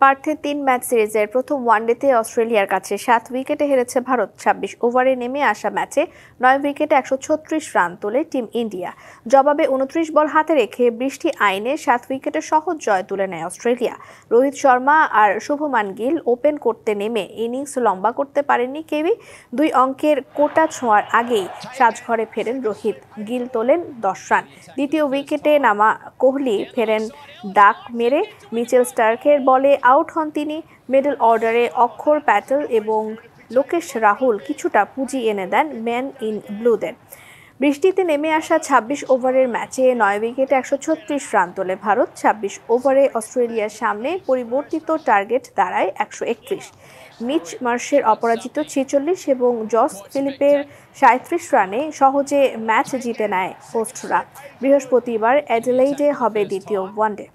পার্থে ৩ match সিরিজের প্রথম ওয়ানডেতে অস্ট্রেলিয়ার কাছে ৭ উইকেটে হেরেছে ভারত। ২৬ ওভারে নেমে আসা ম্যাচে ৯ উইকেটে ১৩৬ রান তোলে টিম ইন্ডিয়া। জবাবে ২৯ বল হাতে রেখে বৃষ্টি আইনে ৭ উইকেটে সহজ জয় তুলে নেয় অস্ট্রেলিয়া। রোহিত শর্মা আর শুভমান গিল ওপেন করতে নেমে ইনিংস লম্বা করতে পারেননি কেউই। ২ অঙ্কের কোটা ছোঁয়ার আগেই সাজঘরে ফেরেন রোহিত, গিল তোলেন ১০ রান। দ্বিতীয় উইকেটে নামা কোহলি ফেরেন ডাক মেরে, মিচেল স্টার্কের বলে আউট হন তিনি। মিডল অর্ডারে অক্ষর প্যাটেল এবং লোকেশ রাহুল কিছুটা পুঁজি এনে দেন ম্যান ইন ব্লুদের। বৃষ্টিতে নেমে আসা ২৬ ওভারের ম্যাচে ৯ উইকেটে ১৩৬ রান তোলে ভারত। ২৬ ওভারে অস্ট্রেলিয়ার সামনে পরিবর্তিত টার্গেট দাঁড়ায় ১৩১। মিচ মার্শের অপরাজিত ৪৬ এবং জস ফিলিপের ৩৭ রানে সহজে ম্যাচ জিতে নেয় হোস্টরা। বৃহস্পতিবার অ্যাডিলেইডে হবে দ্বিতীয় ওয়ানডে।